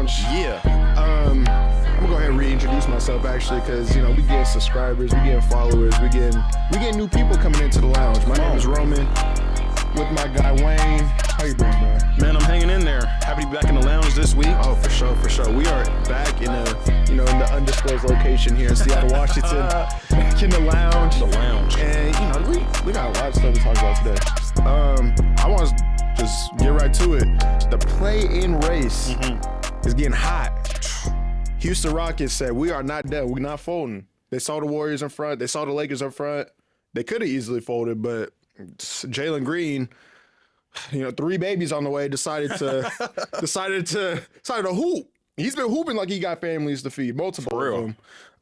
Lounge. Yeah. I'm gonna go ahead and reintroduce myself actually, because we getting subscribers, we getting followers, we getting new people coming into the lounge. My name is Roman, with my guy Wayne. How you doing, bro? Man, I'm hanging in there. Happy to be back in the lounge this week. Oh, for sure. We are back in in the undisclosed location here in Seattle, Washington. Back in the lounge. The lounge. And we got a lot of stuff to talk about today. I want to just get right to it. The play-in race is getting hot. Houston Rockets said, we are not dead. We're not folding. They saw the Warriors in front. They saw the Lakers up front. They could have easily folded, but Jalen Green, three babies on the way, decided to hoop. He's been hooping like he got families to feed, multiple of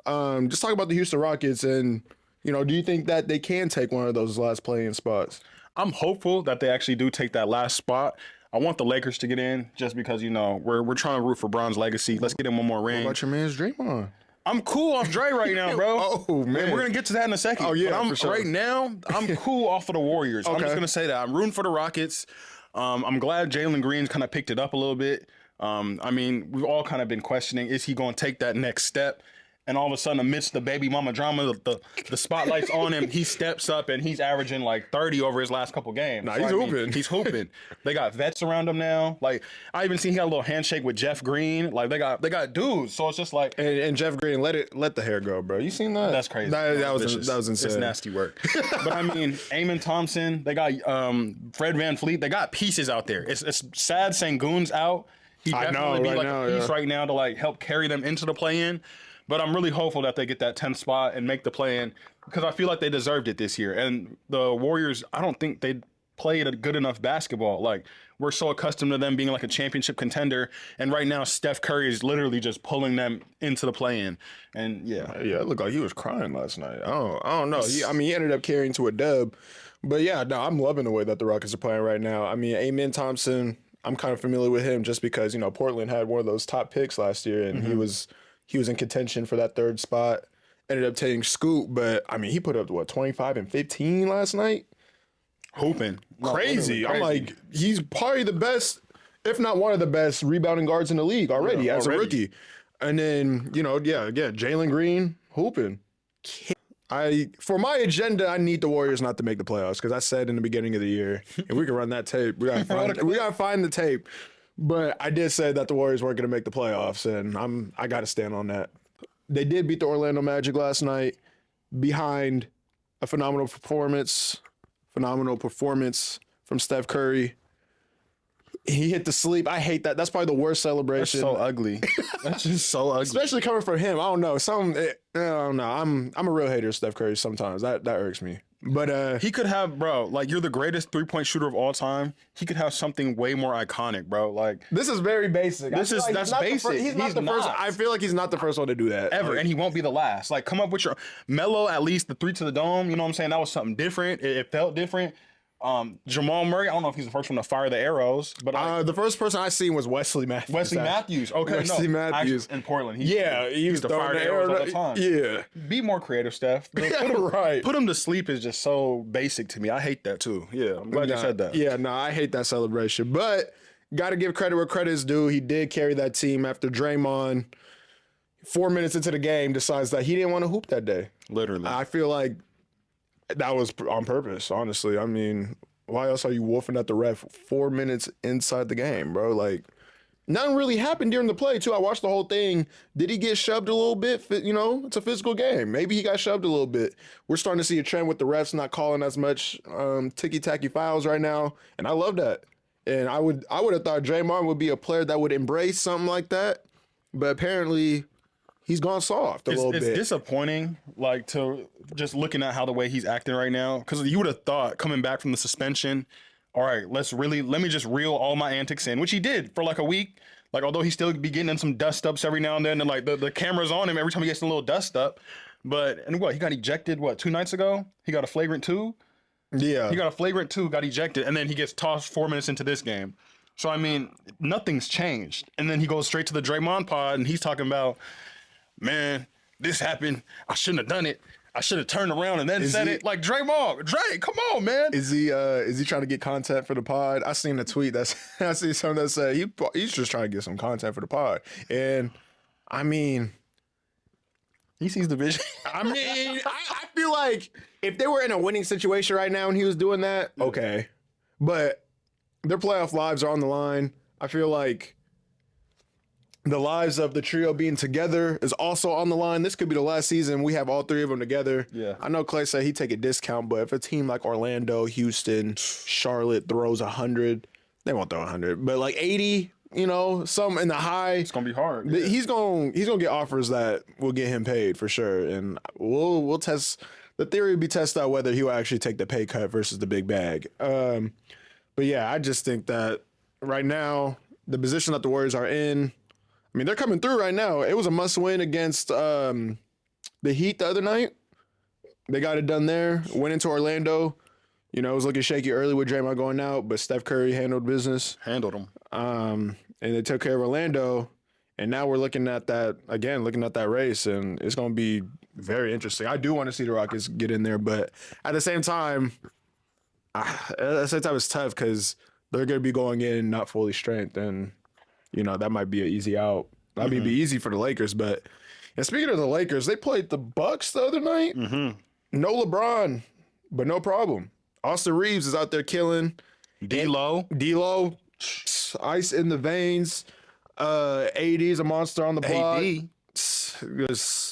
them. Just talk about the Houston Rockets, and do you think that they can take one of those last play-in spots? I'm hopeful that they actually do take that last spot. I want the Lakers to get in just because, we're trying to root for Bron's legacy. Let's get him one more ring. What about your man's Draymond? I'm cool off Dre right now, bro. Oh, man. We're going to get to that in a second. Oh, yeah, but for sure. Right now, I'm cool off of the Warriors. Okay. I'm just going to say that. I'm rooting for the Rockets. I'm glad Jalen Green's kind of picked it up a little bit. We've all kind of been questioning, is he going to take that next step? And all of a sudden, amidst the baby mama drama, the spotlight's on him. He steps up and he's averaging like 30 over his last couple games. Nah, he's hooping. He's hooping. They got vets around him now. Like, I even seen he got a little handshake with Jeff Green. Like, they got dudes. So it's just like, and Jeff Green let the hair go, bro. You seen that? That's crazy. That was insane. It's nasty work. But Amon Thompson. They got Fred VanVleet. They got pieces out there. It's sad Sengun's out. He definitely be like a piece right now to like help carry them into the play-in. But I'm really hopeful that they get that 10th spot and make the play-in because I feel like they deserved it this year. And the Warriors, I don't think they played a good enough basketball. Like, we're so accustomed to them being like a championship contender. And right now, Steph Curry is literally just pulling them into the play-in. And yeah, it looked like he was crying last night. I don't know. He ended up carrying to a dub. But yeah, no, I'm loving the way that the Rockets are playing right now. Amon Thompson, I'm kind of familiar with him just because, Portland had one of those top picks last year and he was in contention for that third spot. Ended up taking Scoop, but he put up 25 and 15 last night. Hooping. Crazy. I'm like, he's probably the best, if not one of the best rebounding guards in the league already as a rookie. And then, Jalen Green hooping. For my agenda, I need the Warriors not to make the playoffs because I said in the beginning of the year, if we can run that tape, we gotta find the tape. But I did say that the Warriors weren't going to make the playoffs, and I got to stand on that. They did beat the Orlando Magic last night behind a phenomenal performance from Steph Curry. He hit the sleep. I hate that. That's probably the worst celebration. That's so ugly. That's just so ugly. Especially coming from him. I don't know. I don't know. I'm a real hater of Steph Curry sometimes. That irks me. But he could have, bro, like, you're the greatest three-point shooter of all time. He could have something way more iconic, bro. Like, this is very basic. That's basic. He's not the first. I feel like he's not the first one to do that ever, and he won't be the last. Like, come up with your Melo, at least the 3 to the dome. You know what I'm saying? That was something different. It felt different. Jamal Murray, I don't know if he's the first one to fire the arrows, but the first person I seen was Wesley Matthews. Okay, Wesley Matthews in Portland. He used to fire the arrows all the time. Yeah, be more creative, Steph. Put him to sleep is just so basic to me. I hate that too. Yeah, I'm glad you said that. Yeah, no, I hate that celebration, but got to give credit where credit is due. He did carry that team after Draymond, 4 minutes into the game, decides that he didn't want to hoop that day. Literally, I feel like that was on purpose, honestly. Why else are you wolfing at the ref 4 minutes inside the game, bro? Like, nothing really happened during the play, too. I watched the whole thing. Did he get shoved a little bit? It's a physical game. Maybe he got shoved a little bit. We're starting to see a trend with the refs not calling as much ticky-tacky fouls right now, and I love that. And I would have thought Draymond would be a player that would embrace something like that, but apparently he's gone soft a little bit. It's disappointing, like, to just looking at how the way he's acting right now, because you would have thought coming back from the suspension, all right, let me just reel all my antics in, which he did for like a week. Like, although he still be getting in some dust ups every now and then, and like the camera's on him every time he gets a little dust up. He got ejected 2 nights ago? He got a flagrant 2? Yeah. He got a flagrant 2, got ejected, and then he gets tossed 4 minutes into this game. So nothing's changed. And then he goes straight to the Draymond pod and he's talking about, man, this happened. I shouldn't have done it. I should have turned around and then said it like Draymond. Come on, man. Is he trying to get content for the pod? I seen a tweet I see something that said he's just trying to get some content for the pod. And I mean, he sees the vision. I mean, I feel like if they were in a winning situation right now and he was doing that, okay. But their playoff lives are on the line. I feel like the lives of the trio being together is also on the line. This could be the last season we have all three of them together. Yeah. I know Clay said he'd take a discount, but if a team like Orlando, Houston, Charlotte throws 100, they won't throw 100, but like 80, you know, some in the high. It's gonna be hard. Yeah. He's gonna get offers that will get him paid for sure, and we'll test. The theory would be test out whether he will actually take the pay cut versus the big bag. But yeah, I just think that right now the position that the Warriors are in. I mean, they're coming through right now. It was a must-win against the Heat the other night. They got it done there. Went into Orlando. You know, it was looking shaky early with Draymond going out, but Steph Curry handled business. Handled them. And they took care of Orlando. And now we're looking at that race, and it's going to be very interesting. I do want to see the Rockets get in there, but at the same time, it's tough because they're going to be going in not fully strength, and you know, that might be an easy out. That might be easy for the Lakers. But and speaking of the Lakers, they played the Bucks the other night. No LeBron, but no problem. Austin Reeves is out there killing. D-Lo, ice in the veins. AD's a monster on the block.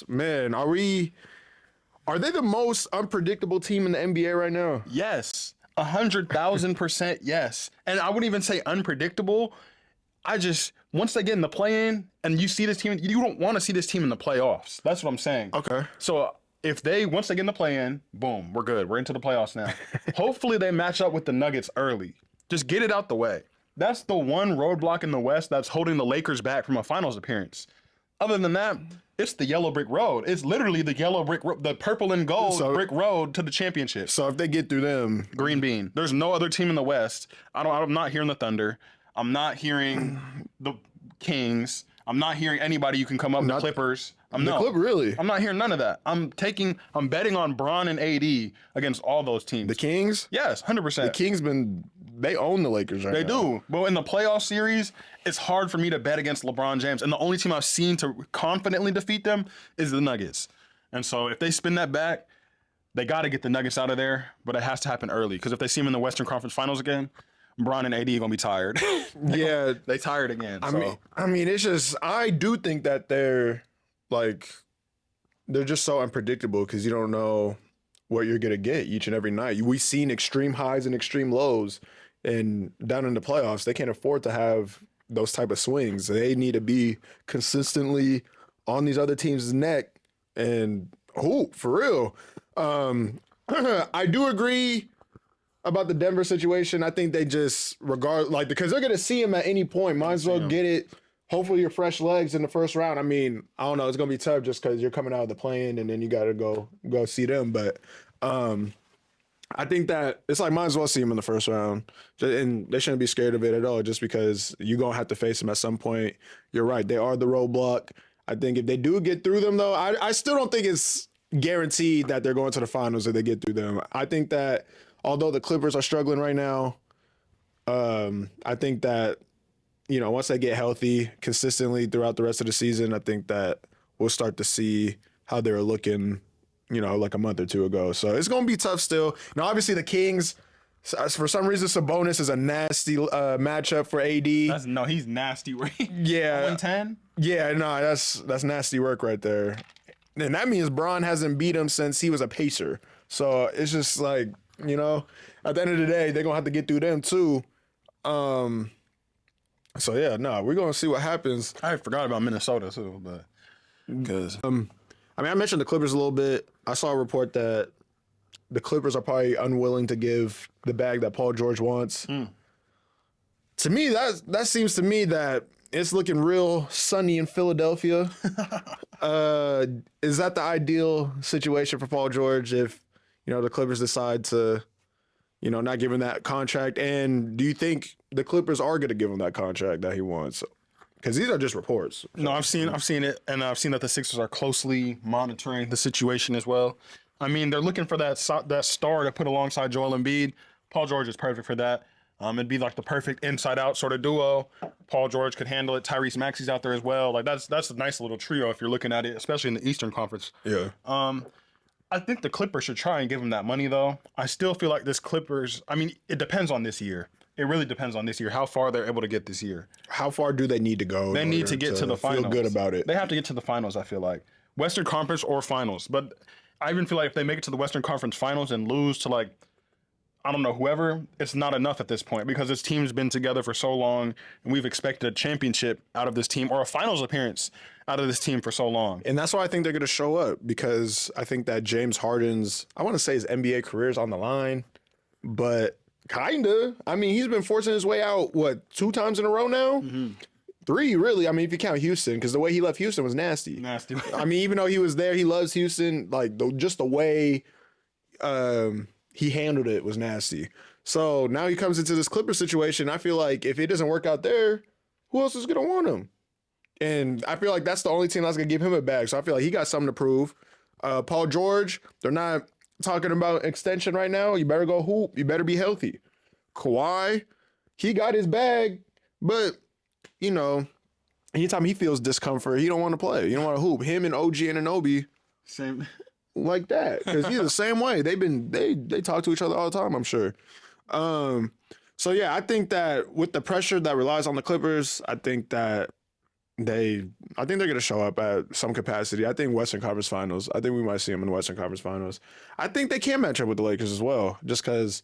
Man, are they the most unpredictable team in the NBA right now? Yes. 100,000% yes. And I wouldn't even say unpredictable. Once they get in the play-in and you see this team, you don't want to see this team in the playoffs. That's what I'm saying. Okay. So once they get in the play-in, boom, we're good. We're into the playoffs now. Hopefully they match up with the Nuggets early. Just get it out the way. That's the one roadblock in the West that's holding the Lakers back from a finals appearance. Other than that, it's the yellow brick road. It's literally the yellow brick road, the purple and gold brick road to the championship. So if they get through them, green bean. There's no other team in the West. I'm not hearing the Thunder. I'm not hearing the Kings. I'm not hearing anybody you can come up with. The Clippers. Really? I'm not hearing none of that. I'm betting on Bron and AD against all those teams. The Kings? Yes, 100%. The Kings they own the Lakers right now. They do. But in the playoff series, it's hard for me to bet against LeBron James. And the only team I've seen to confidently defeat them is the Nuggets. And so if they spin that back, they got to get the Nuggets out of there. But it has to happen early. Because if they see them in the Western Conference Finals again, Bron and AD are gonna be tired. Yeah, they tired again. I mean, it's just I do think that they're just so unpredictable because you don't know what you're gonna get each and every night. We've seen extreme highs and extreme lows, and down in the playoffs, they can't afford to have those type of swings. They need to be consistently on these other teams' neck, and for real. I do agree about the Denver situation. I think they just because they're gonna see him at any point. Might as well get it. Hopefully you're fresh legs in the first round. I mean, I don't know. It's gonna be tough just because you're coming out of the play-in and then you gotta go see them. But I think that it's might as well see him in the first round, and they shouldn't be scared of it at all. Just because you're gonna have to face them at some point. You're right. They are the roadblock. I think if they do get through them, though, I still don't think it's guaranteed that they're going to the finals if they get through them. I think that. Although the Clippers are struggling right now, I think that, you know, once they get healthy consistently throughout the rest of the season, I think that we'll start to see how they were looking, you know, like a month or two ago. So it's going to be tough still. Now, obviously, the Kings, for some reason, Sabonis is a nasty matchup for AD. He's nasty, right? Yeah. 1-10? Yeah, no, that's nasty work right there. And that means Bron hasn't beat him since he was a Pacer. So it's just like, you know, at the end of the day, they're going to have to get through them too. So, yeah, we're going to see what happens. I forgot about Minnesota too, but because I mentioned the Clippers a little bit. I saw a report that the Clippers are probably unwilling to give the bag that Paul George wants. To me, that seems to me that it's looking real sunny in Philadelphia. Is that the ideal situation for Paul George if, you know, the Clippers decide to, you know, not give him that contract? And do you think the Clippers are going to give him that contract that he wants? Because these are just reports. No, I've seen it, and I've seen that the Sixers are closely monitoring the situation as well. I mean, they're looking for that star to put alongside Joel Embiid. Paul George is perfect for that. It'd be like the perfect inside-out sort of duo. Paul George could handle it. Tyrese Maxey's out there as well. Like that's a nice little trio if you're looking at it, especially in the Eastern Conference. Yeah. I think the Clippers should try and give him that money, though. I still feel like this Clippers, I mean, it depends on this year. It really depends on this year, how far they're able to get this year. How far do they need to go? They need to get to the finals. Feel good about it. They have to get to the finals, I feel like. Western Conference or finals. But I even feel like if they make it to the Western Conference finals and lose to, like, I don't know, whoever, it's not enough at this point because this team's been together for so long and we've expected a championship out of this team or a finals appearance out of this team for so long. And that's why I think they're going to show up because I think that James Harden's, I want to say his NBA career is on the line, but kind of. I mean, he's been forcing his way out, 2 times in a row now? 3, really. I mean, if you count Houston, because the way he left Houston was nasty. Nasty. I mean, even though he was there, he loves Houston. Like, just the way he handled it was nasty. So now he comes into this Clipper situation. I feel like if it doesn't work out there, who else is going to want him? And I feel like that's the only team that's going to give him a bag. So I feel like he got something to prove. Paul George, they're not talking about extension right now. You better go hoop. You better be healthy. Kawhi, he got his bag, but, you know, anytime he feels discomfort, he don't want to play. You don't want to hoop. Him and OG and Anunoby. Same. Like that. Because he's the same way. They talk to each other all the time, I'm sure. So, yeah, I think that with the pressure that relies on the Clippers, I think they're going to show up at some capacity. I think Western Conference Finals. I think we might see them in the Western Conference Finals. I think they can match up with the Lakers as well, just because,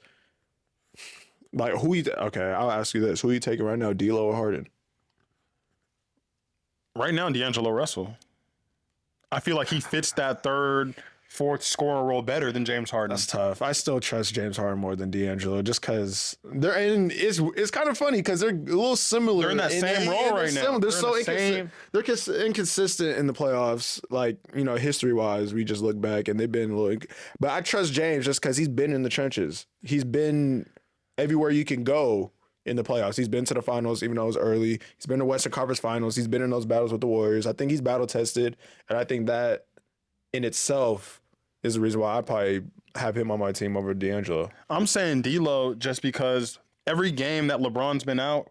like, okay, I'll ask you this. Who are you taking right now, D'Lo or Harden? Right now, D'Angelo Russell. I feel like he fits that third, fourth scorer role better than James Harden. That's tough. I still trust James Harden more than D'Angelo just because they're in. It's kind of funny because they're a little similar. They're in that same role right now. They're so inconsistent. They're inconsistent in the playoffs. Like, you know, history wise, we just look back and they've been like. But I trust James just because he's been in the trenches. He's been everywhere you can go in the playoffs. He's been to the finals, even though it was early. He's been to Western Conference Finals. He's been in those battles with the Warriors. I think he's battle tested, and I think that in itself is the reason why I probably have him on my team over D'Angelo. I'm saying D'Lo just because every game that LeBron's been out,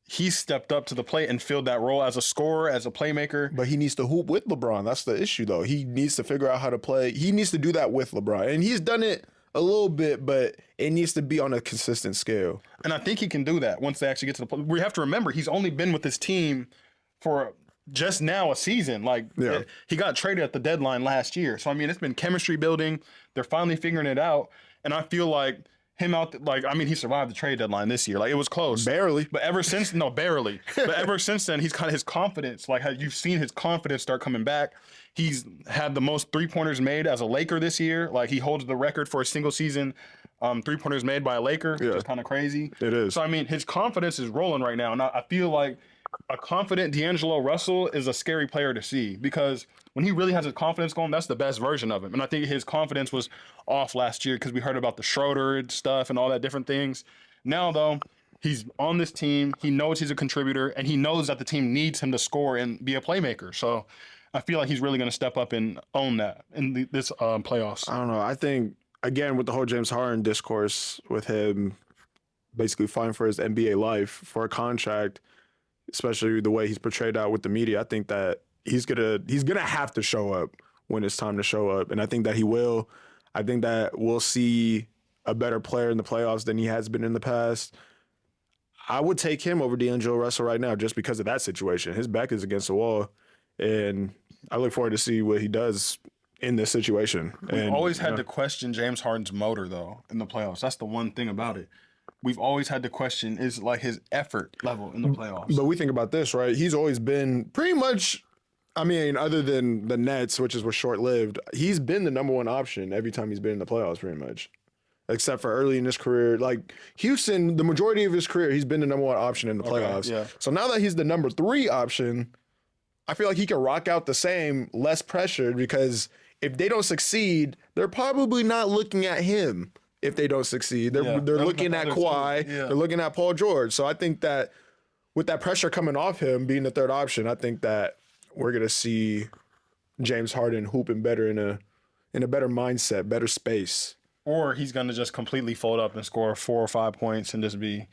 he's stepped up to the plate and filled that role as a scorer, as a playmaker. But he needs to hoop with LeBron. That's the issue, though. He needs to figure out how to play. He needs to do that with LeBron, and he's done it a little bit, but it needs to be on a consistent scale. And I think he can do that once they actually get to the play. We have to remember he's only been with this team for just now a season. Like, he got traded at the deadline last year. So, I mean, it's been chemistry building. They're finally figuring it out. And I feel like him he survived the trade deadline this year. Like, it was close. Barely. But barely. But ever since then, he's kind of his confidence. Like, you've seen his confidence start coming back. He's had the most three-pointers made as a Laker this year. Like, he holds the record for a single season three-pointers made by a Laker, which is kind of crazy. It is. So, I mean, his confidence is rolling right now. And I feel like a confident D'Angelo Russell is a scary player to see because when he really has his confidence going, that's the best version of him. And I think his confidence was off last year because we heard about the Schroeder stuff and all that different things. Now, though, he's on this team. He knows he's a contributor, and he knows that the team needs him to score and be a playmaker. So I feel like he's really going to step up and own that in this playoffs. I don't know. I think, again, with the whole James Harden discourse, with him basically fighting for his NBA life for a contract, especially the way he's portrayed out with the media, I think that he's gonna have to show up when it's time to show up, and I think that he will. I think that we'll see a better player in the playoffs than he has been in the past. I would take him over D'Angelo Russell right now just because of that situation. His back is against the wall, and I look forward to see what he does in this situation. We've always had to question James Harden's motor, though, in the playoffs. That's the one thing about it. We've always had to question is like his effort level in the playoffs. But we think about this, right? He's always been pretty much, I mean, other than the Nets, which was short-lived, he's been the number one option every time he's been in the playoffs, pretty much. Except for early in his career. Like, Houston, the majority of his career, he's been the number one option in the playoffs. Yeah. So now that he's the number 3 option, I feel like he can rock out the same, less pressured, because if they don't succeed, they're probably not looking at him. If they don't succeed, they're looking at Kawhi, they're looking at Paul George. So I think that with that pressure coming off him being the third option, I think that we're gonna see James Harden hooping better in in a better mindset, better space. Or he's going to just completely fold up and score 4 or 5 points and just be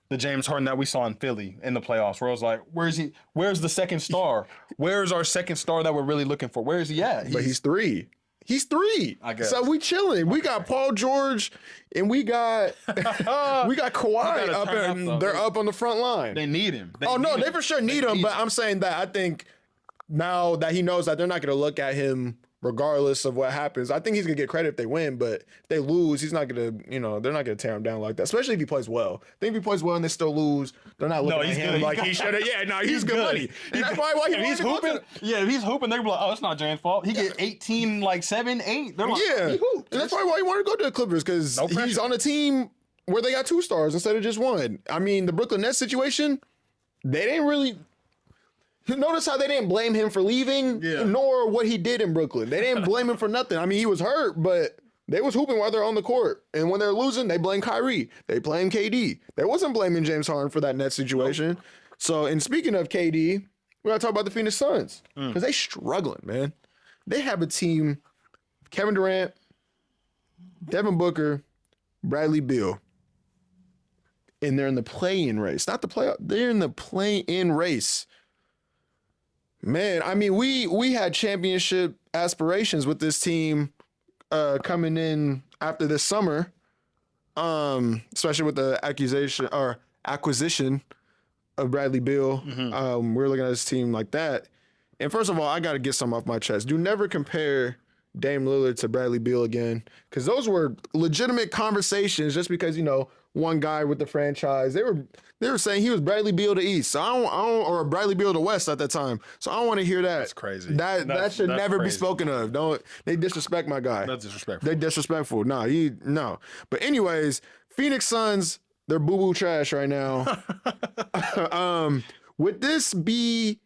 the James Harden that we saw in Philly in the playoffs, where I was like, where's he? Where's the second star? Where's our second star that we're really looking for? Where is he at? But he's 3. He's 3. I guess. So we chilling. We got Paul George and we got Kawhi up and they're up on the front line. They need him. They for sure need him, but I'm saying that I think now that he knows that they're not going to look at him regardless of what happens. I think he's going to get credit if they win, but if they lose, he's not going to, they're not going to tear him down like that, especially if he plays well. I think if he plays well and they still lose, they're not looking at him like he should have. Yeah, no, he's good money. That's probably why he's hooping. Yeah, if he's hooping, they're like, oh, it's not James' fault. He get 18, 7, 8. They're like, yeah. He hooped. And that's probably why he wanted to go to the Clippers, because he's on a team where they got 2 stars instead of just 1. I mean, the Brooklyn Nets situation, they didn't really... Notice how they didn't blame him for leaving, nor what he did in Brooklyn. They didn't blame him for nothing. I mean, he was hurt, but they was hooping while they're on the court. And when they're losing, they blame Kyrie. They blame KD. They wasn't blaming James Harden for that net situation. Nope. So, and speaking of KD, we got to talk about the Phoenix Suns, because they struggling, man. They have a team, Kevin Durant, Devin Booker, Bradley Beal, and they're in the play-in race. Not the playoff. They're in the play-in race. Man, I mean, we had championship aspirations with this team coming in after this summer, especially with the acquisition of Bradley Beal. We're looking at this team like that. And first of all, I got to get something off my chest. Do never compare Dame Lillard to Bradley Beal again, because those were legitimate conversations. Just because one guy with the franchise, they were saying he was Bradley Beal to East, so I don't, or Bradley Beal to West at that time. So I don't want to hear that. That's crazy. That should never be spoken of. They disrespect my guy. That's disrespectful. They disrespectful. No. But anyways, Phoenix Suns, they're boo-boo trash right now. Would this be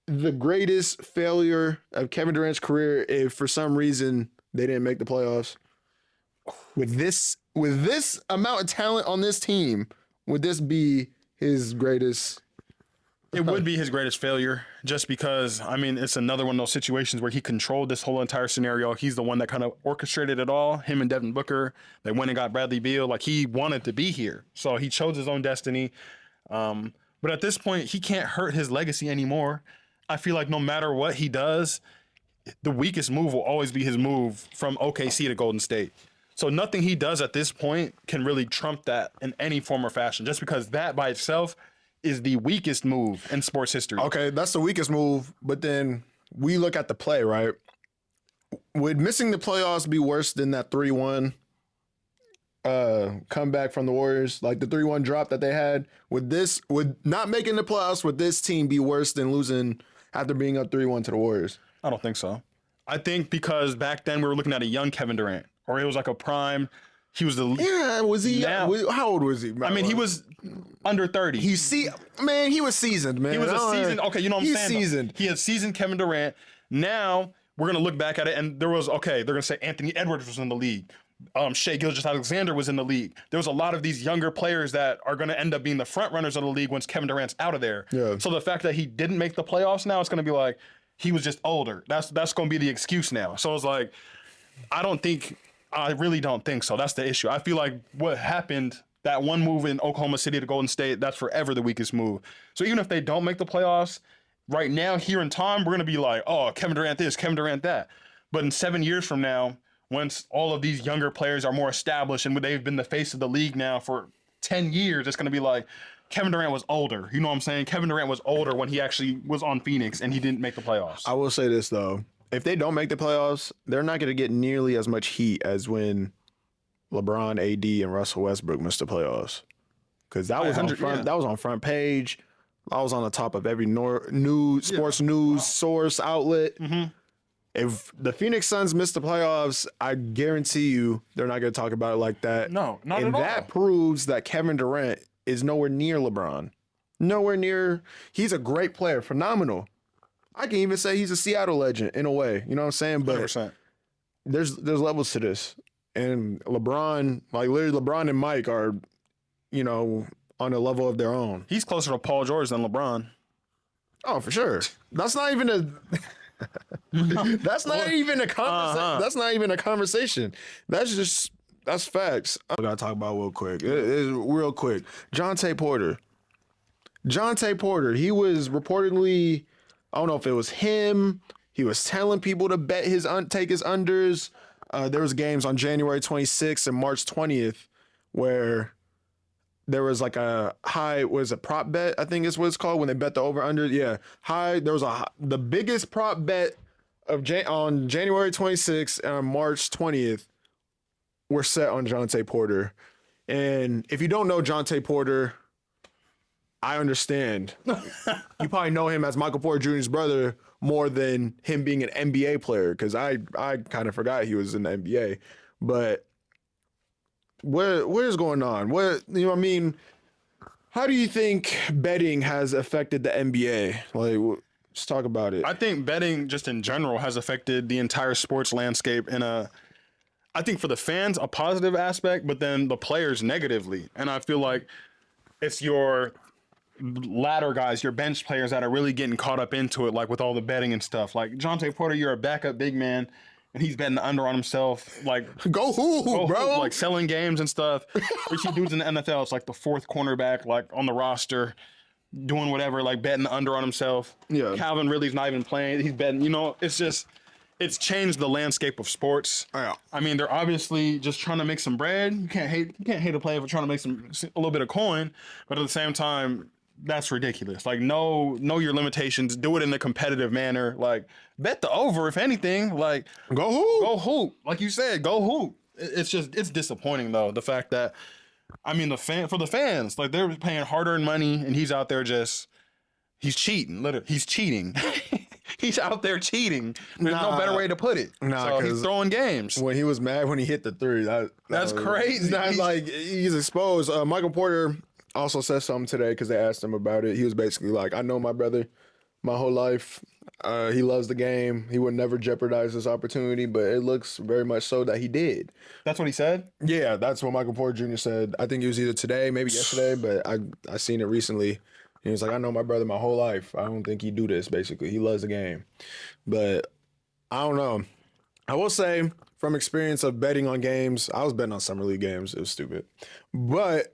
the greatest failure of Kevin Durant's career if for some reason they didn't make the playoffs? With this amount of talent on this team, would this be his greatest? It would be his greatest failure, just because, I mean, it's another one of those situations where he controlled this whole entire scenario. He's the one that kind of orchestrated it all. Him and Devin Booker, they went and got Bradley Beal. Like, he wanted to be here, so he chose his own destiny. But at this point, he can't hurt his legacy anymore. I feel like no matter what he does, the weakest move will always be his move from OKC to Golden State. So nothing he does at this point can really trump that in any form or fashion, just because that by itself is the weakest move in sports history. Okay, that's the weakest move, but then we look at the play, right? Would missing the playoffs be worse than that 3-1 comeback from the Warriors? Like the 3-1 drop that they had? Would not making the playoffs with this team be worse than losing after being up 3-1 to the Warriors? I don't think so. I think because back then we were looking at a young Kevin Durant, or it was like a prime. He was the was he? How old was he? I mean, he was under 30. He was seasoned, man. He was a seasoned. Okay, you know what I'm saying? He's seasoned. He had seasoned Kevin Durant. Now we're gonna look back at it, and they're gonna say Anthony Edwards was in the league. Shai Gilgeous-Alexander was in the league. There was a lot of these younger players that are going to end up being the front runners of the league once Kevin Durant's out of there. Yeah. So the fact that he didn't make the playoffs now, it's going to be like he was just older. That's going to be the excuse now. So it's like, I really don't think so. That's the issue. I feel like what happened, that one move in Oklahoma City to Golden State, that's forever the weakest move. So even if they don't make the playoffs, right now, here in time, we're going to be like, oh, Kevin Durant this, Kevin Durant that. But in 7 years from now, once all of these younger players are more established and they've been the face of the league now for 10 years, it's going to be like, Kevin Durant was older. You know what I'm saying? Kevin Durant was older when he actually was on Phoenix and he didn't make the playoffs. I will say this, though. If they don't make the playoffs, they're not going to get nearly as much heat as when LeBron, AD, and Russell Westbrook missed the playoffs. Because that was that was on front page. I was on the top of every sports news source outlet. Mm-hmm. If the Phoenix Suns miss the playoffs, I guarantee you they're not going to talk about it like that. No, not at all. And that proves that Kevin Durant is nowhere near LeBron. Nowhere near. He's a great player, phenomenal. I can even say he's a Seattle legend in a way. You know what I'm saying? But 100%. There's levels to this. And LeBron, like literally LeBron and Mike are, on a level of their own. He's closer to Paul George than LeBron. Oh, for sure. That's not even a... That's not even a conversation. That's not even a conversation. That's facts. I gotta talk about real quick. Real quick. Jontay Porter. Jontay Porter. He was reportedly, I don't know if it was him. He was telling people to bet take his unders. There was games on January 26th and March 20th where there was like a high, was a prop bet, I think is what it's called when they bet the over under. Yeah, high. There was the biggest prop bet on January 26th and on March 20th were set on Jontay Porter. And if you don't know Jontay Porter, I understand. You probably know him as Michael Porter Jr.'s brother more than him being an NBA player, because I kind of forgot he was in the NBA. But what is going on? What I mean? How do you think betting has affected the NBA? Like, let's talk about it. I think betting just in general has affected the entire sports landscape I think for the fans, a positive aspect, but then the players negatively. And I feel like it's your ladder guys, your bench players that are really getting caught up into it, like with all the betting and stuff. Like Jontay Porter, you're a backup big man, and he's betting the under on himself. Like go bro. Hoop, like selling games and stuff. We see dudes in the NFL, it's like the fourth cornerback, like on the roster, doing whatever, like betting the under on himself. Yeah. Calvin Ridley's not even playing. He's betting, it's changed the landscape of sports. Yeah. I mean, they're obviously just trying to make some bread. You can't hate a player for trying to make a little bit of coin, but at the same time, that's ridiculous. Like, know your limitations. Do it in a competitive manner. Like, bet the over, if anything. Like, go hoop. Go hoop. Like you said, go hoop. It's disappointing, though, the fact that, I mean, for the fans, like, they're paying hard-earned money, and he's out there he's cheating. Literally, he's cheating. He's out there cheating. There's no better way to put it. So he's throwing games. When he was mad when he hit the three, that's crazy. Like, he's exposed. Michael Porter also said something today because they asked him about it. He was basically like, I know my brother my whole life. He loves the game. He would never jeopardize this opportunity, but it looks very much so that he did. That's what he said? Yeah, that's what Michael Porter Jr. said. I think it was either today, maybe yesterday, but I seen it recently. He was like, I know my brother my whole life. I don't think he'd do this, basically. He loves the game. But I don't know. I will say, from experience of betting on games, I was betting on Summer League games. It was stupid. But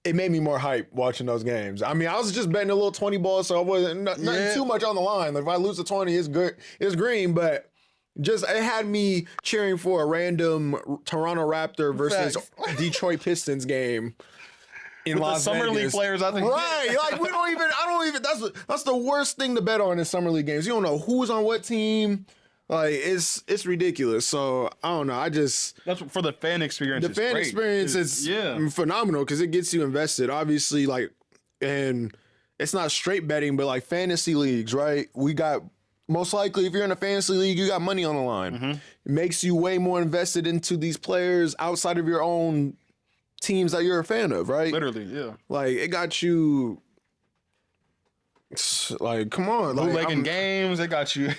it made me more hype watching those games. I mean, I was just betting a little 20 ball, so I wasn't nothing too much on the line. Like, if I lose the 20, it's good. It's green, but just it had me cheering for a random Toronto Raptor versus Detroit Pistons game in with Las the Summer Vegas. League players, I think. Right. Like, I don't even, that's the worst thing to bet on in Summer League games. You don't know who's on what team. Like, it's ridiculous. So I don't know. That's for the fan experience. The fan experience is phenomenal because it gets you invested. Obviously, like, and it's not straight betting, but like fantasy leagues, right? We got most likely if you're in a fantasy league, you got money on the line. Mm-hmm. It makes you way more invested into these players outside of your own teams that you're a fan of, right? Literally, yeah. Like, it got you. Like, come on, bootlegging games. It got you.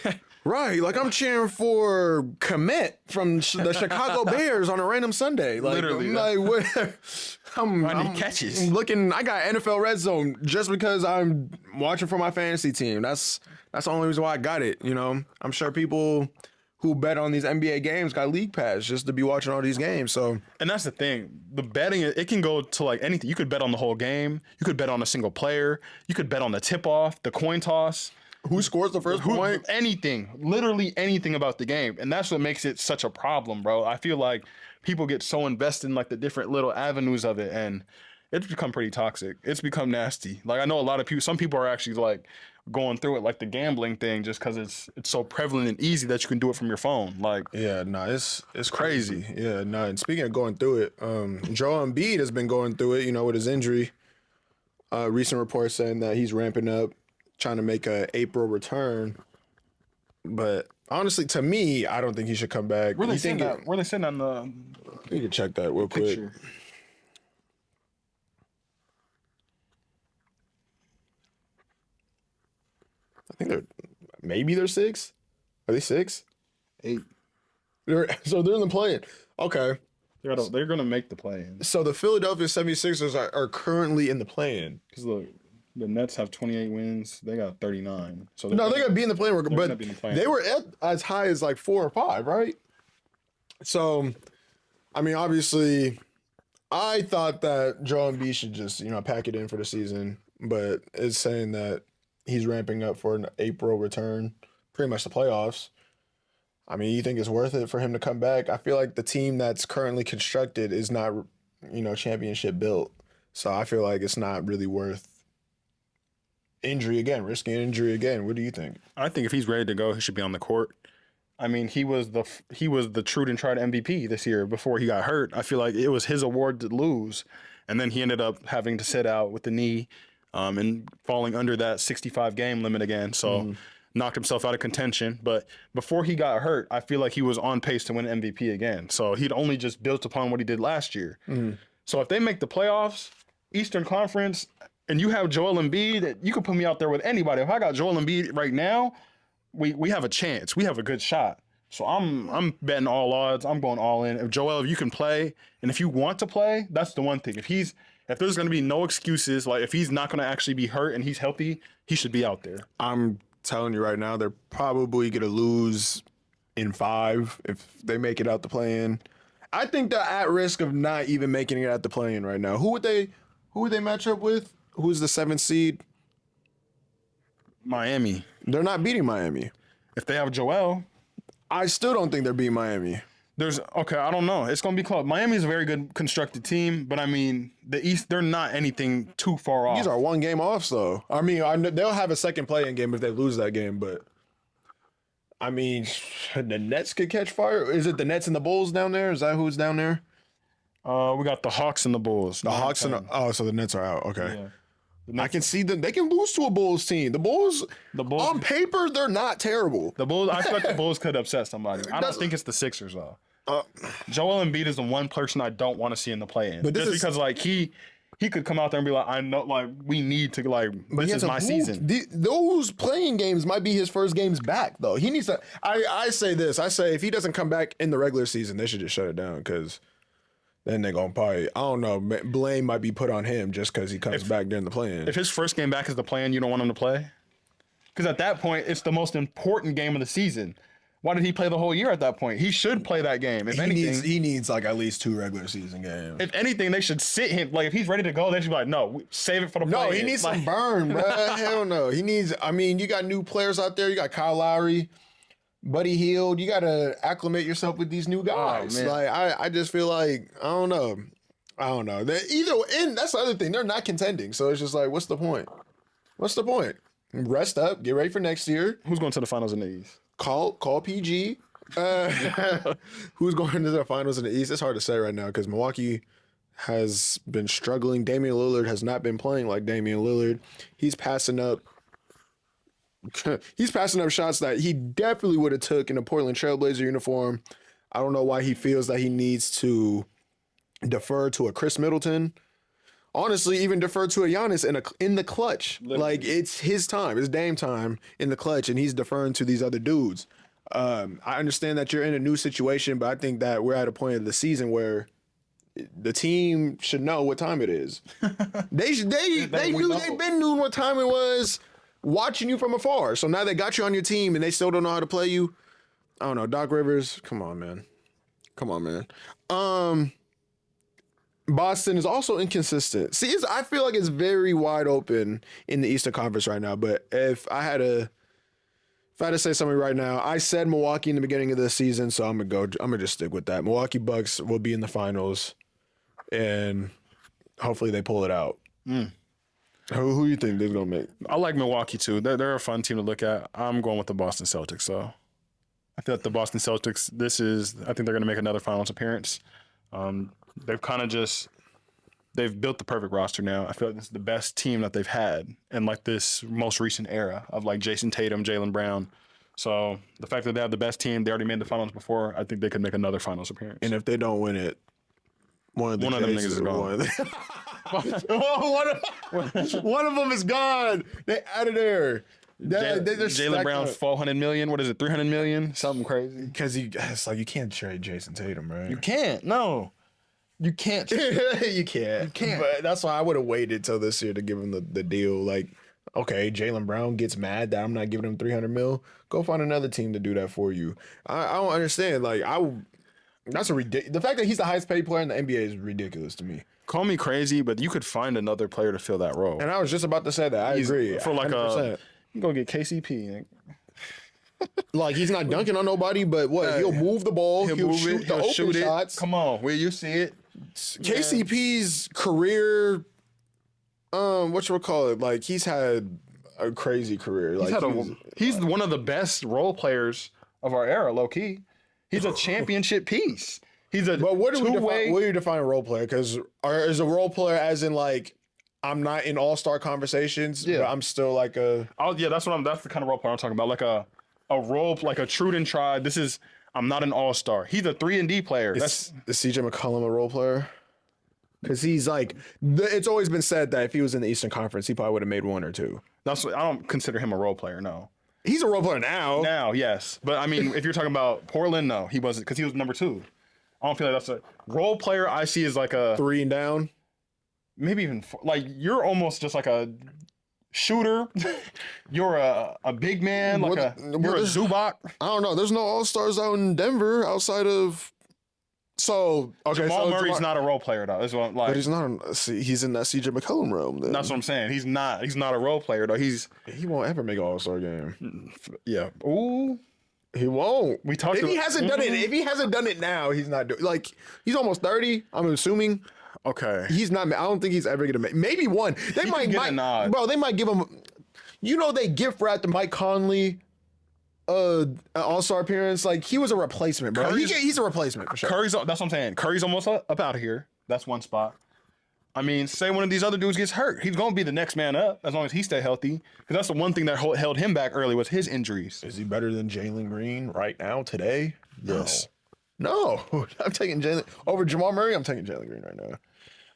Right, like I'm cheering for Komet from the Chicago Bears on a random Sunday. Like, literally, I'm catches. Looking, I got NFL Red Zone just because I'm watching for my fantasy team. That's the only reason why I got it. You know, I'm sure people who bet on these NBA games got league pass just to be watching all these games. So, and that's the thing, the betting, it can go to like anything. You could bet on the whole game. You could bet on a single player. You could bet on the tip off, the coin toss. Who scores the first point? Anything. Literally anything about the game. And that's what makes it such a problem, bro. I feel like people get so invested in like the different little avenues of it, and it's become pretty toxic. It's become nasty. Like, I know a lot of people, some people are actually like going through it, like the gambling thing, just because it's so prevalent and easy that you can do it from your phone. Like, yeah, it's crazy. Yeah, no. And speaking of going through it, Joel Embiid has been going through it, with his injury. Recent reports saying that he's ramping up, trying to make a April return, but honestly, to me, I don't think he should come back. Where they sitting on the? You can check that real quick. I think they're 6. Are they 6? 8. So they're in the play-in. Okay. They're gonna make the play-in. So the Philadelphia 76ers are currently in the play-in. Because look, The Nets have 28 wins. They got 39. So no, they got beat in the play-in, but they were as high as like 4 or 5, right? So, I mean, obviously, I thought that Joel Embiid should just, pack it in for the season, but it's saying that he's ramping up for an April return, pretty much the playoffs. I mean, you think it's worth it for him to come back? I feel like the team that's currently constructed is not, championship built. So I feel like it's not really worth risking injury again. What do you think? I think if he's ready to go, he should be on the court. I mean, he was the true and tried MVP this year before he got hurt. I feel like it was his award to lose, and then he ended up having to sit out with the knee, and falling under that 65 game limit again. So knocked himself out of contention. But before he got hurt, I feel like he was on pace to win MVP again. So he'd only just built upon what he did last year. So if they make the playoffs, Eastern Conference, and you have Joel Embiid, you could put me out there with anybody. If I got Joel Embiid right now, we have a chance. We have a good shot. So I'm betting all odds. I'm going all in. If you can play, and if you want to play, that's the one thing. If there's going to be no excuses, like if he's not going to actually be hurt and he's healthy, he should be out there. I'm telling you right now, they're probably going to lose in 5 if they make it out the play-in. I think they're at risk of not even making it out the play-in right now. Who would they match up with? Who's the 7th seed? Miami. They're not beating Miami. If they have Joel, I still don't think they're beating Miami. I don't know. It's going to be close. Miami's a very good constructed team, but I mean, the East, they're not anything too far off. These are 1 game off, though. I mean, they'll have a second play-in game if they lose that game, but I mean, the Nets could catch fire. Is it the Nets and the Bulls down there? Is that who's down there? We got the Hawks and the Bulls. The Hawks so the Nets are out. Okay. Yeah. I can see them. They can lose to a Bulls team. The Bulls, on paper, they're not terrible. The Bulls, I feel like the Bulls could upset somebody. I don't think it's the Sixers, though. Joel Embiid is the one person I don't want to see in the play-in. But because, like, he could come out there and be like, I know, like, we need to, like, this is my season. Those playing games might be his first games back, though. He needs to. I say this. I say if he doesn't come back in the regular season, they should just shut it down because then they're going to probably, I don't know, blame might be put on him just because he comes back during the play-in. If his first game back is the play-in, you don't want him to play? Because at that point, it's the most important game of the season. Why did he play the whole year at that point? He should play that game. He needs like at least 2 regular season games. If anything, they should sit him. Like, if he's ready to go, they should be like, no, save it for the play-in. No, he needs some burn, bro. Hell no. You got new players out there. You got Kyle Lowry, Buddy Hield. You got to acclimate yourself with these new guys. I just feel like, I don't know. That's the other thing. They're not contending. So it's just like, what's the point? Rest up. Get ready for next year. Who's going to the finals in the East? Call PG. Who's going into the finals in the East? It's hard to say right now because Milwaukee has been struggling. Damian Lillard has not been playing like Damian Lillard. He's passing up shots that he definitely would have took in a Portland Trailblazer uniform. I don't know why he feels that he needs to defer to a Chris Middleton. Honestly, even defer to a Giannis in the clutch. Literally. Like, it's his time. It's Dame time in the clutch, and he's deferring to these other dudes. I understand that you're in a new situation, but I think that we're at a point of the season where the team should know what time it is. They've been knowing what time it was, watching you from afar. So now they got you on your team, and they still don't know how to play you. I don't know. Doc Rivers, come on, man. Boston is also inconsistent. See, I feel like it's very wide open in the Eastern Conference right now. But if I had to say something right now, I said Milwaukee in the beginning of the season, so I'm gonna just stick with that. Milwaukee Bucks will be in the finals, and hopefully they pull it out. Who do you think they're gonna make? I like Milwaukee too. They're a fun team to look at. I'm going with the Boston Celtics. So I feel like the Boston Celtics. I think they're gonna make another finals appearance. They've built the perfect roster now. I feel like this is the best team that they've had in like this most recent era of like Jason Tatum, Jaylen Brown. So the fact that they have the best team, they already made the finals before, I think they could make another finals appearance. And if they don't win it, one of them niggas is gone. One of them is gone. They out of there. Jaylen Brown, $400 million. What is it? $300 million? Something crazy. Because it's like you can't trade Jason Tatum, right? You can't. No. You can't. You can't. But that's why I would have waited till this year to give him the deal. Like, okay, Jaylen Brown gets mad that I'm not giving him 300 mil. Go find another team to do that for you. I don't understand. Like, that's a ridiculous. The fact that he's the highest paid player in the NBA is ridiculous to me. Call me crazy, but you could find another player to fill that role. And I was just about to say that. I agree. For like 100%. You go get KCP. Like, he's not dunking on nobody, but what? He'll move the ball. He'll shoot the open shots. Come on, where you see it. KCP's career, whatchamacallit? Like, he's had a crazy career. Like, he's one of the best role players of our era, low key. He's a championship piece. He's a but what do you define a role player? Because is a role player as in like I'm not in all-star conversations, but I'm still like a that's the kind of role player I'm talking about. Like a role, like a true and tried. I'm not an all-star. He's a 3-and-D player. Is CJ McCollum a role player? Because he's like, it's always been said that if he was in the Eastern Conference, he probably would have made 1 or 2. I don't consider him a role player. No, he's a role player now. Now, yes, but I mean, if you're talking about Portland, no, he wasn't because he was number 2. I don't feel like that's a role player. I see as like a 3 and down, maybe even 4. Like you're almost just like a shooter. You're a big man, like you're a Zubac. I don't know. There's no all-stars out in Denver outside of. So okay, Jamal Murray's not a role player though. That's what, like, but he's not. He's in that CJ McCollum realm. Then. That's what I'm saying. He's not a role player though. He won't ever make an all-star game. Yeah. Ooh. He won't. If he hasn't done it, if he hasn't done it now, he's not doing. Like he's almost 30. I'm assuming. Okay. He's not. I don't think he's ever gonna make. Maybe 1. They might get a nod. Bro, they might give him. You know, they gift wrapped Mike Conley, an all-star appearance. Like he was a replacement, bro. He's a replacement for sure. That's what I'm saying. Curry's almost up out of here. That's one spot. I mean, say one of these other dudes gets hurt, he's gonna be the next man up as long as he stay healthy. Because that's the one thing that held him back early was his injuries. Is he better than Jalen Green right now today? Yes. No, I'm taking Jalen over Jamal Murray. I'm taking Jalen Green right now.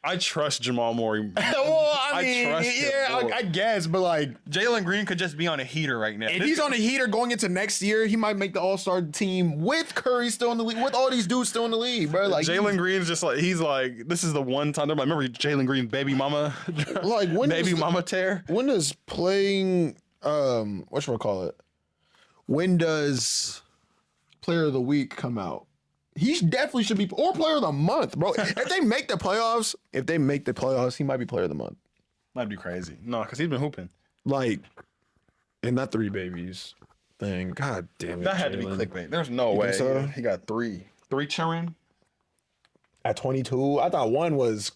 I trust Jamal Murray. Well, I mean, I guess, but like Jalen Green could just be on a heater right now. If he's on a heater going into next year, he might make the All-Star team with Curry still in the league, with all these dudes still in the league, bro. Like Jalen Green's just like he's like this is the one time. They're like, remember Jalen Green's baby mama, like when mama tear. When does playing whatchamacallit? When does Player of the Week come out? He definitely should be, or Player of the Month, bro. If they make the playoffs, he might be Player of the Month. Might be crazy. No, because he's been hooping. Like, and that 3 babies thing. God damn it. That had to be clickbait. There's no way. So? He got 3. 3 children? At 22? I thought 1 was,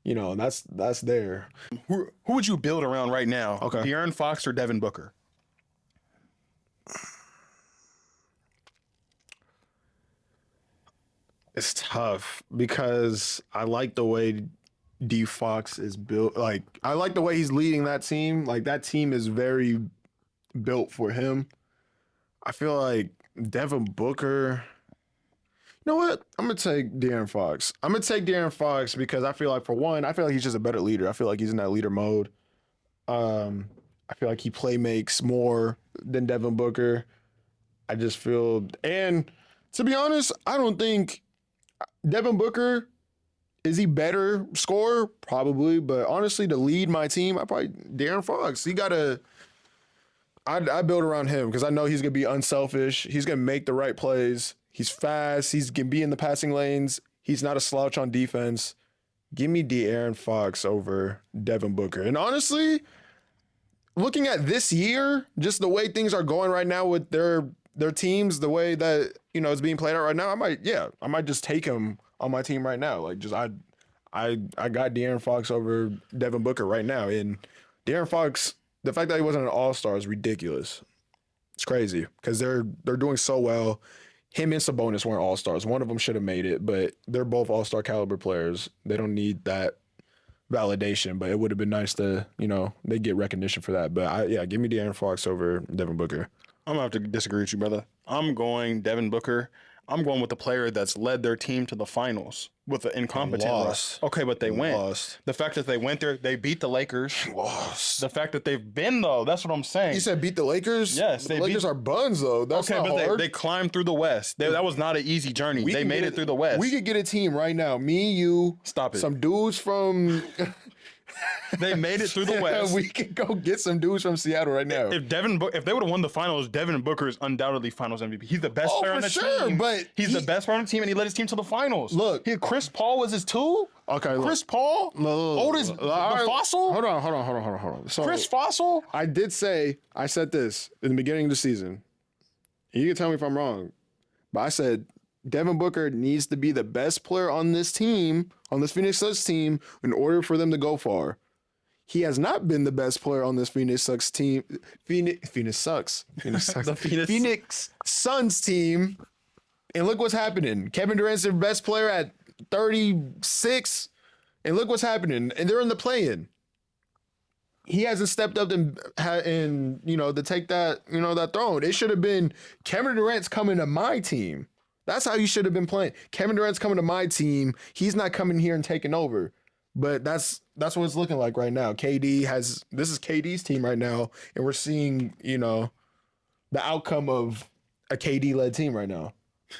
that's there. Who would you build around right now? Okay. De'Aaron Fox or Devin Booker? It's tough because I like the way D Fox is built. Like, I like the way he's leading that team. Like, that team is very built for him. I feel like Devin Booker. You know what? I'm going to take De'Aaron Fox. I'm going to take De'Aaron Fox because I feel like, for one, I feel like he's just a better leader. I feel like he's in that leader mode. I feel like he play makes more than Devin Booker. I just feel, and to be honest, I don't think Devin Booker, is he better scorer? Probably, but honestly, to lead my team, I probably De'Aaron Fox. I build around him because I know he's gonna be unselfish. He's gonna make the right plays. He's fast. He's gonna be in the passing lanes. He's not a slouch on defense. Give me De'Aaron Fox over Devin Booker. And honestly, looking at this year, just the way things are going right now with their teams, the way that it's being played out right now, I might just take him on my team right now. Like, just I got De'Aaron Fox over Devin Booker right now, and De'Aaron Fox, the fact that he wasn't an All-Star is ridiculous. It's crazy because they're doing so well. Him and Sabonis weren't All-Stars. One of them should have made it, but they're both All-Star caliber players. They don't need that validation, but it would have been nice to they get recognition for that. But give me De'Aaron Fox over Devin Booker. I'm gonna have to disagree with you, brother. I'm going Devin Booker. I'm going with the player that's led their team to the finals with an incompetent lost. Okay, but they went. Lost. The fact that they went there, they beat the Lakers. Lost. The fact that they've been though, that's what I'm saying. You said beat the Lakers? Yes, the Lakers are buns though. That's okay, not but hard. they climbed through the West. That was not an easy journey. They made it through the West. We could get a team right now. Me, you, Stop it. some dudes from. They made it through the West. We could go get some dudes from Seattle right now. If they would have won the finals, Devin Booker is undoubtedly Finals MVP. He's the best player on the team. But he's the best player on the team, and he led his team to the finals. Look, Chris Paul was his two. Okay, Chris Paul, oldest the fossil. Hold on. So Chris Fossil. I said this in the beginning of the season. You can tell me if I'm wrong, but I said Devin Booker needs to be the best player on this team, on this Phoenix Suns team, in order for them to go far. He has not been the best player on this Phoenix Suns team. Phoenix sucks. The Phoenix Suns team. And look what's happening. Kevin Durant's their best player at 36. And look what's happening. And they're in the play-in. He hasn't stepped up and to take that, that throne. It should have been Kevin Durant's coming to my team. That's how you should have been playing. Kevin Durant's coming to my team. He's not coming here and taking over. But that's what it's looking like right now. This is KD's team right now, and we're seeing, the outcome of a KD-led team right now.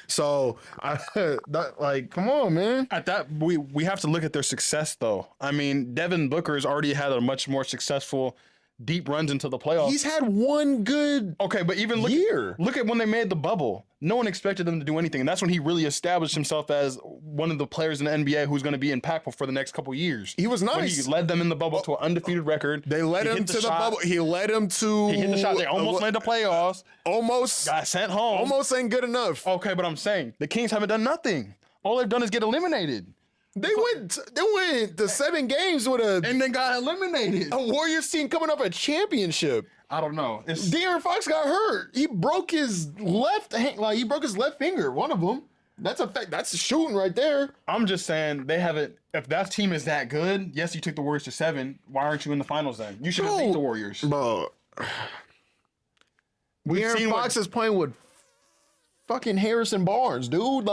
So, come on, man. At that, we have to look at their success, though. I mean, Devin Booker has already had a much more successful deep runs into the playoffs. He's had one good but even look at when they made the bubble. No one expected them to do anything, and that's when he really established himself as one of the players in the NBA who's going to be impactful for the next couple years. He was nice. When he led them in the bubble to an undefeated record. They led him to the bubble. He led him to. He hit the shot. They almost made the playoffs. Almost got sent home. Almost ain't good enough. Okay, but I'm saying the Kings haven't done nothing. All they've done is get eliminated. They went to 7 games with and then got eliminated. A Warriors team coming up a championship. I don't know. De'Aaron Fox got hurt. He broke his left hand, he broke his left finger. One of them. That's a fact. That's shooting right there. I'm just saying they haven't. If that team is that good, yes, you took the Warriors to 7. Why aren't you in the finals then? You should have beat the Warriors, bro. De'Aaron Fox is playing with fucking Harrison Barnes, dude.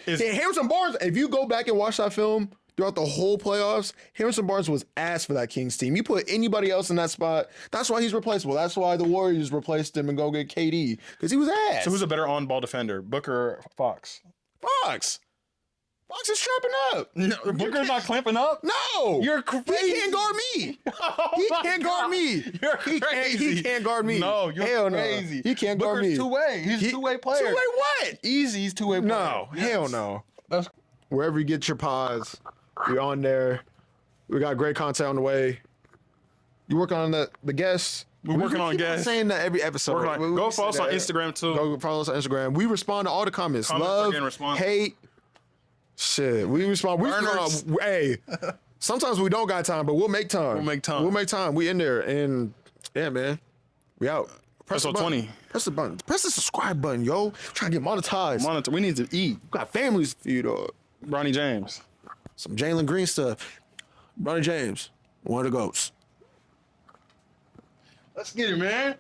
Harrison Barnes, if you go back and watch that film throughout the whole playoffs, Harrison Barnes was ass for that Kings team. You put anybody else in that spot, that's why he's replaceable. That's why the Warriors replaced him and go get KD, because he was ass. So who's a better on-ball defender, Booker or Fox? Fox. Fox is trapping up. No, Booker's not clamping up? No. You're crazy. He can't guard me. He can't guard me. You're crazy. He can't guard me. No, you're crazy. He can't guard Booker's me. two-way. He's a two-way player. Two-way what? Easy. He's two-way player. No. Yes. Hell no. Wherever you get your pods, we're on there. We got great content on the way. You working on the guests? We're working on guests. Saying that every episode. Go follow us on Instagram too. Go follow us on Instagram. We respond to all the comments. Love, hate. Shit, we respond. Hey, sometimes we don't got time, but we'll make time. We'll make time. We in there, and yeah, man, we out. Press the button. 20. Press the button. Press the subscribe button, yo. Trying to get monetized. We need to eat. We got families to feed, dog. Bronny James. Some Jalen Green stuff. Bronny James, one of the GOATs. Let's get it, man.